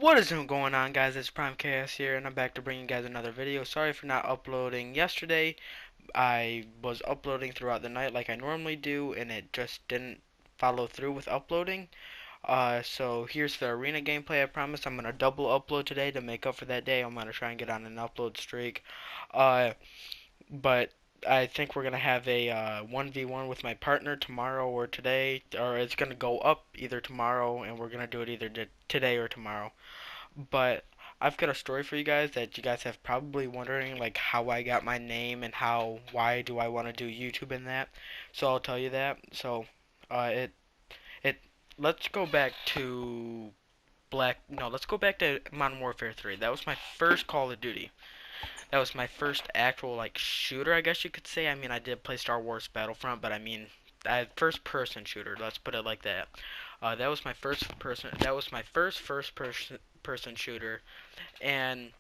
What is going on, guys? It's Prime Chaos here, and I'm back to bring you guys another video. Sorry for not uploading yesterday. I was uploading throughout the night like I normally do, and it just didn't follow through with uploading. So here's the arena gameplay. I promise I'm gonna double upload today to make up for that day. I'm gonna try and get on an upload streak. Uh, but I think we're gonna have a 1v1 with my partner tomorrow or today, or it's gonna go up either tomorrow, and we're gonna do it either today or tomorrow. But I've got a story for you guys that you guys have probably wondering, like how I got my name and why do I want to do YouTube and that. So I'll tell you that. So, uh, it it let's go back to let's go back to Modern Warfare 3. That was my first Call of Duty. That was my first actual like shooter, I guess you could say. I mean, I did play Star Wars Battlefront, but I mean, first person shooter. Let's put it like that. That was my first person. That was my first person shooter, and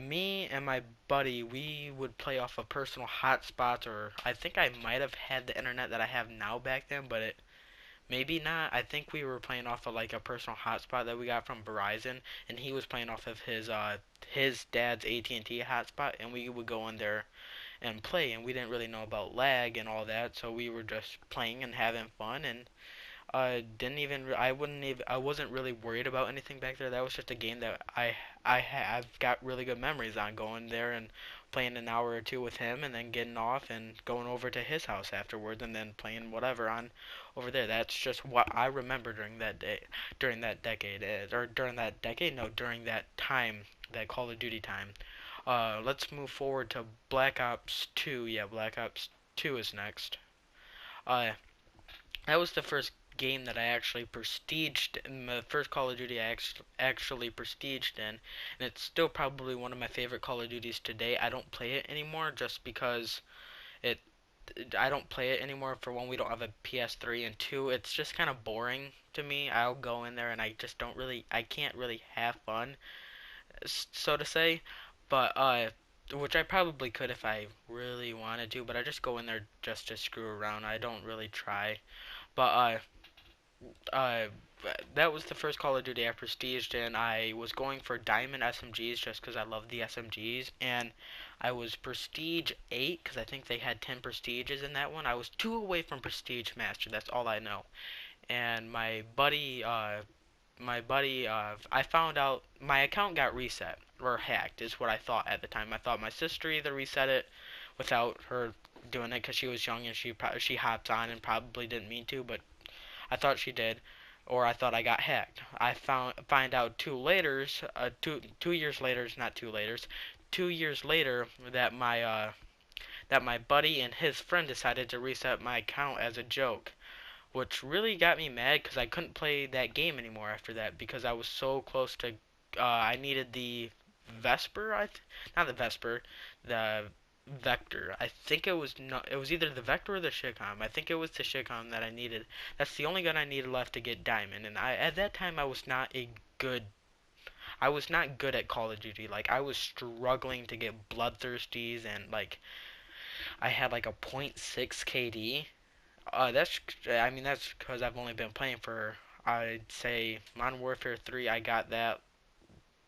me and my buddy, we would play off of personal hotspots, or I think I might have had the internet that I have now back then, but it maybe not. I think we were playing off of like a personal hotspot that we got from Verizon, and he was playing off of his dad's AT&T hotspot, and we would go in there and play, and we didn't really know about lag and all that, so we were just playing and having fun, and didn't even I wouldn't even I wasn't really worried about anything back there. That was just a game that I have got really good memories on, going there and playing an hour or two with him, and then getting off and going over to his house afterwards, and then playing whatever on over there. That's just what I remember during that day, during that decade, or during that decade, no, during that time, that Call of Duty time. Let's move forward to Black Ops 2. Yeah, Black Ops 2 is next. Uh, that was the first game that I actually prestiged, in the first Call of Duty I actually prestiged in, and it's still probably one of my favorite Call of Duties today. I don't play it anymore just because it I don't play it anymore. For one, we don't have a PS3, and two, it's just kind of boring to me. I'll go in there and I can't really have fun, so to say. But which I probably could if I really wanted to, but I just go in there just to screw around. I don't really try. But uh, that was the first Call of Duty I prestiged, and I was going for Diamond SMGs just because I love the SMGs, and I was Prestige 8 because I think they had 10 prestiges in that one. I was 2 away from Prestige Master, that's all I know. And I found out my account got reset, or hacked, is what I thought at the time. I thought my sister either reset it without her doing it because she was young and she hopped on and probably didn't mean to, but I thought she did, or I thought I got hacked. I find out 2 years later, not 2 years later, 2 years later that my buddy and his friend decided to reset my account as a joke, which really got me mad because I couldn't play that game anymore after that because I was so close to. I needed the Vesper, not the Vesper, the Vector. I think it was not. It was either the Vector or the Shicom. I think it was the Shicom that I needed. That's the only gun I needed left to get Diamond. And at that time I was not a good. I was not good at Call of Duty. Like I was struggling to get bloodthirsties, and like I had like a .6 KD. I mean that's because I've only been playing for, I'd say, Modern Warfare 3. I got that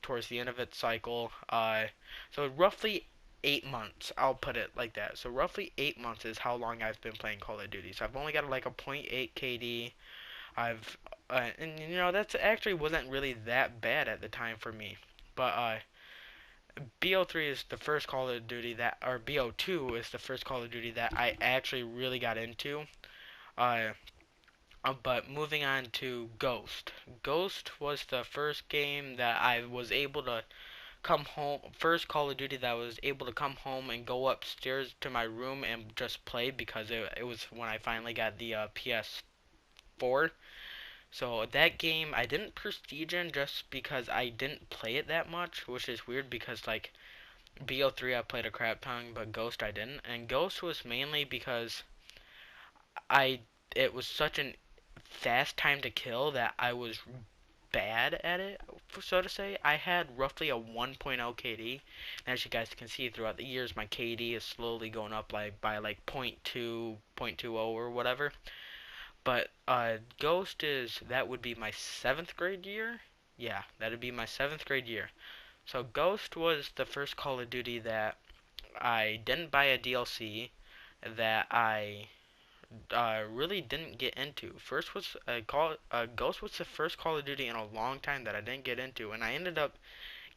towards the end of its cycle. So roughly 8 months. I'll put it like that. So roughly 8 months is how long I've been playing Call of Duty. So I've only got like a .8 KD. I've and you know that's actually wasn't really that bad at the time for me. But BO3 is the first Call of Duty that, or BO2 is the first Call of Duty that I actually really got into. Uh, but moving on to Ghost. Ghost was the first game that I was able to come home, first Call of Duty that I was able to come home and go upstairs to my room and just play because it was when I finally got the PS4. So that game I didn't prestige in just because I didn't play it that much, which is weird because like BO3 I played a crap ton, but Ghost I didn't. And Ghost was mainly because I it was such an fast time to kill that I was bad at it, so to say. I had roughly a 1.0 KD, and as you guys can see throughout the years, my KD is slowly going up like by like .2, .20 or whatever. But Ghost is that would be my 7th grade year. Yeah, that'd be my 7th grade year. So Ghost was the first Call of Duty that I didn't buy a DLC, that I really didn't get into. First was Ghost was the first Call of Duty in a long time that I didn't get into, and I ended up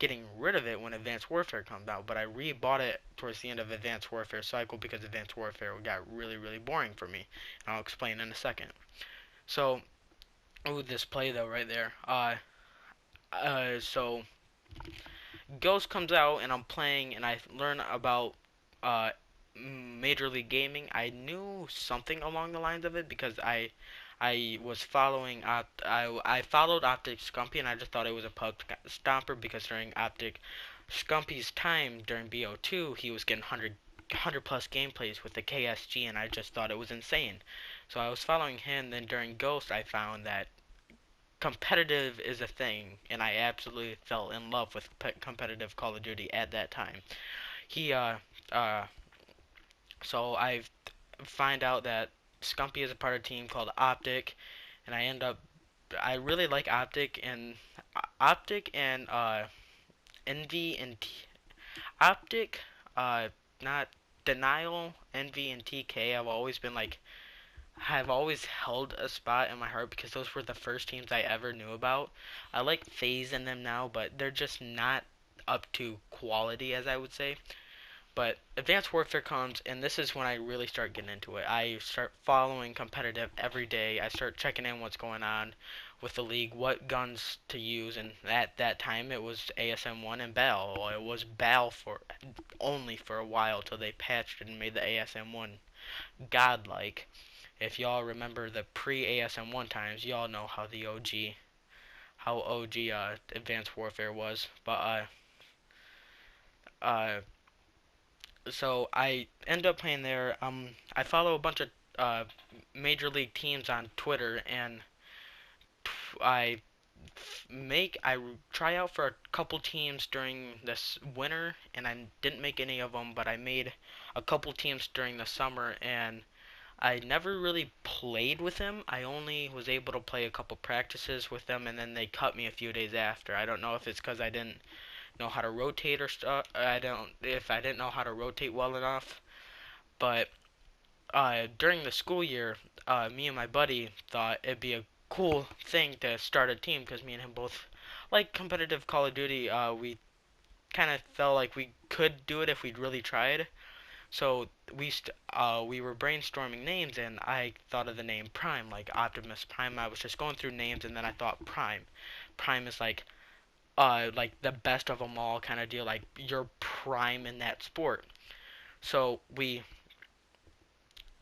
getting rid of it when Advanced Warfare comes out. But I rebought it towards the end of Advanced Warfare cycle because Advanced Warfare got really boring for me. And I'll explain in a second. So, ooh, this play though right there. So Ghost comes out and I'm playing and I learn about uh Major League Gaming. I knew something along the lines of it because I was following I followed Optic Scumpy and I just thought it was a pub stomper because during Optic Scumpy's time during BO2 he was getting 100 plus gameplays with the KSG and I just thought it was insane. So I was following him. Then during Ghost I found that competitive is a thing, and I absolutely fell in love with competitive Call of Duty at that time. He uh so I find out that Scumpy is a part of a team called Optic, and I really like Optic and Envy and Optic, not Denial, Envy and TK. Have always held a spot in my heart because those were the first teams I ever knew about. I like FaZe in them now, but they're just not up to quality, as I would say. But Advanced Warfare comes, and this is when I really start getting into it. I start following competitive every day. I start checking in what's going on with the league, what guns to use, and at that time it was ASM1 and BAL. Well, it was BAL for only for a while till they patched it and made the ASM1 godlike. If y'all remember the pre-ASM1 times, y'all know how OG Advanced Warfare was. But uh, so I end up playing there. I follow a bunch of major league teams on Twitter, and I I try out for a couple teams during this winter, and I didn't make any of them, but I made a couple teams during the summer, and I never really played with him. I only was able to play a couple practices with them, and then they cut me a few days after. I don't know if it's because I didn't know how to rotate or stuff. I didn't know how to rotate well enough. But during the school year, me and my buddy thought it'd be a cool thing to start a team because me and him both like competitive Call of Duty. We kind of felt like we could do it if we'd really tried. So we were brainstorming names, and I thought of the name Prime, like Optimus Prime. I was just going through names, and then I thought Prime. Prime is like the best of them all kind of deal, like you're prime in that sport. So we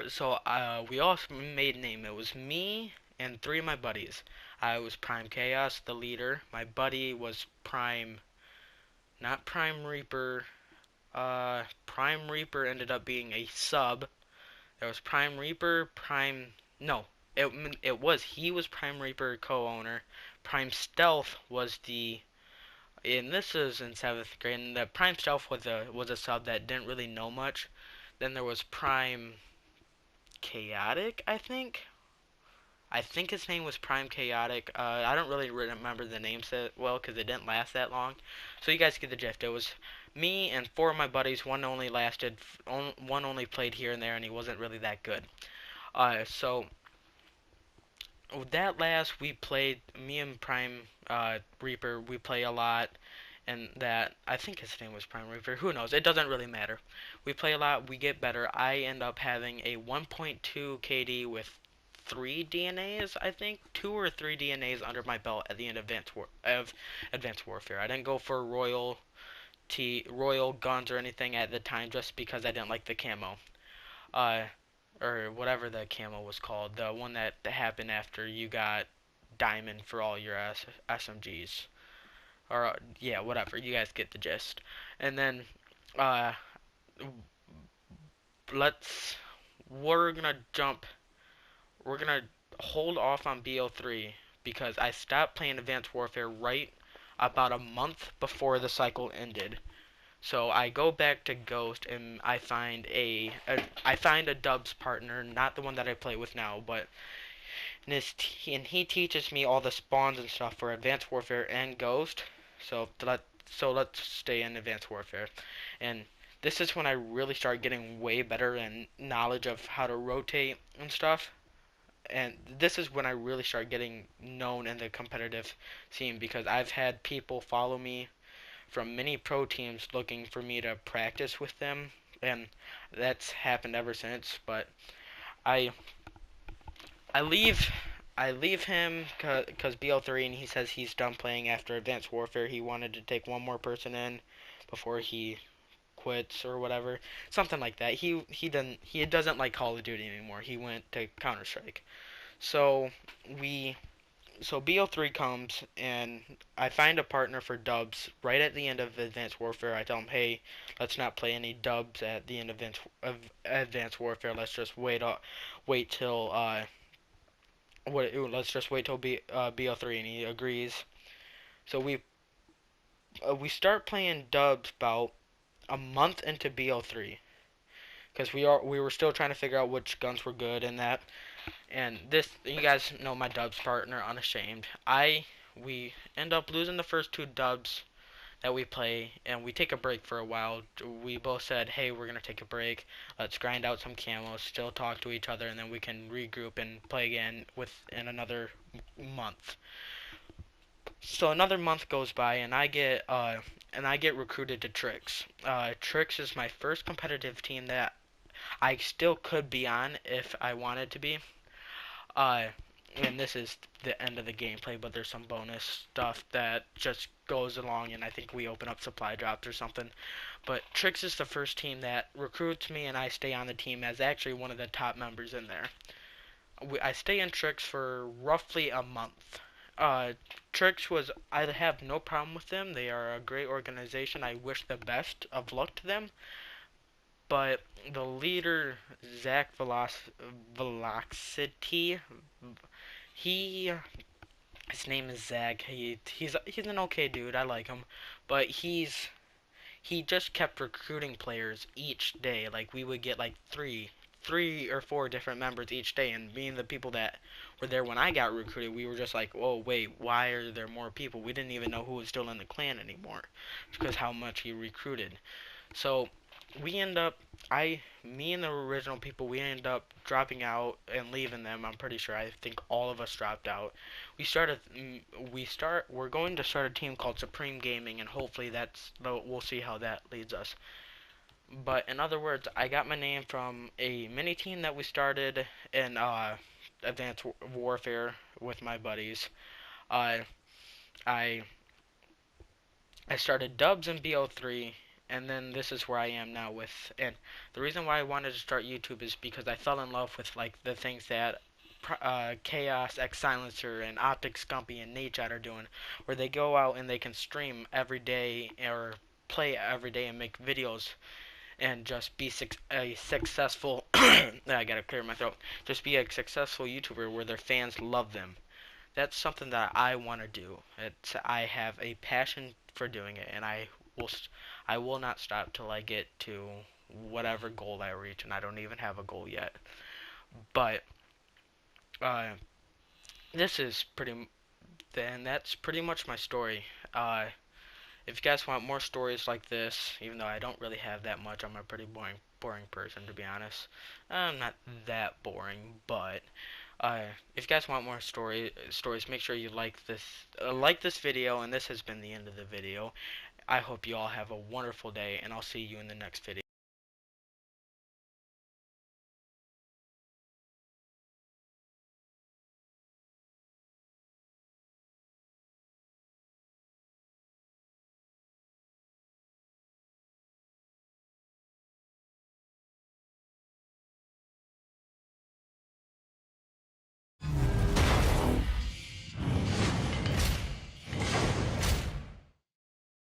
all made a name. It was me and three of my buddies. I was Prime Chaos, the leader. My buddy was Prime, not Prime Reaper. Prime Reaper ended up being a sub. There was Prime Reaper, Prime. No, he was Prime Reaper co-owner. Prime Stealth was and this is in 7th grade. And the Prime Stealth was a sub that didn't really know much. Then there was Prime Chaotic, I think. I think his name was Prime Chaotic. I don't really remember the names that well because it didn't last that long. So you guys get the gist. It was me and four of my buddies. One only played here and there, and he wasn't really that good. So that last we played me and Prime Reaper. We play a lot, and that I think his name was Prime Reaper. Who knows? It doesn't really matter. We play a lot. We get better. I end up having a 1.2 KD with 3 DNAs, I think, 2 or 3 DNAs under my belt at the end of Advanced Warfare. I didn't go for Royal guns or anything at the time, just because I didn't like the camo. Uh, or whatever the camo was called, the one that happened after you got diamond for all your SMGs. Or yeah, whatever. You guys get the gist. And then uh, let's we're gonna jump we're gonna hold off on BO3 because I stopped playing Advanced Warfare right about a month before the cycle ended. So I go back to Ghost and I find a Dubs partner, not the one that I play with now, but and he teaches me all the spawns and stuff for Advanced Warfare and Ghost. So let's stay in Advanced Warfare, and this is when I really start getting way better in knowledge of how to rotate and stuff. And this is when I really start getting known in the competitive scene because I've had people follow me from many pro teams looking for me to practice with them, and that's happened ever since. But I I leave I leave him because BL3 and he says he's done playing after Advanced Warfare. He wanted to take one more person in before he quits or whatever, something like that. He doesn't like Call of Duty anymore. He went to Counter Strike. So we so BO3 comes and I find a partner for dubs right at the end of Advanced Warfare. I tell him, hey, let's not play any dubs at the end of Advanced Warfare. Let's just wait till let's just wait till BO3, and he agrees. So we start playing dubs about a month into BO3 because we were still trying to figure out which guns were good and that. And this, you guys know my dubs partner, Unashamed. We end up losing the first two dubs that we play, and we take a break for a while. We both said, hey, we're gonna take a break. Let's grind out some camos, still talk to each other, and then we can regroup and play again within another month. So another month goes by, and I get recruited to Trix. Trix is my first competitive team that I still could be on if I wanted to be. Uh, and this is the end of the gameplay, but there's some bonus stuff that just goes along, and I think we open up supply drops or something. But Trix is the first team that recruits me, and I stay on the team as actually one of the top members in there. I stay in Trix for roughly a month. Uh, Trix was, I have no problem with them. They are a great organization. I wish the best of luck to them. But the leader, Zach Velocity, he his name is Zach. He's an okay dude. I like him, but he just kept recruiting players each day. Like we would get like three or four different members each day, and being the people that were there when I got recruited, we were just like, oh wait, why are there more people? We didn't even know who was still in the clan anymore, because how much he recruited. So we end up me and the original people, we end up dropping out and leaving them. I'm pretty sure. I think all of us dropped out. We're going to start a team called Supreme Gaming, and hopefully we'll see how that leads us. But in other words, I got my name from a mini team that we started in Advanced Warfare with my buddies. Uh, I I started dubs in BO3, and then this is where I am now with. And the reason why I wanted to start YouTube is because I fell in love with like the things that Chaos, X Silencer, and Optic Scumpy and Nadechat are doing, where they go out and they can stream every day or play every day and make videos and just be a successful. I gotta clear my throat. Just be a successful YouTuber where their fans love them. That's something that I want to do. I have a passion for doing it, and will I will not stop till I get to whatever goal I reach, and I don't even have a goal yet. But uh, this is then that's pretty much my story. If you guys want more stories like this, even though I don't really have that much, I'm a pretty boring person to be honest. I'm not that boring, but if you guys want more stories, make sure you like this video, and this has been the end of the video. I hope you all have a wonderful day, and I'll see you in the next video.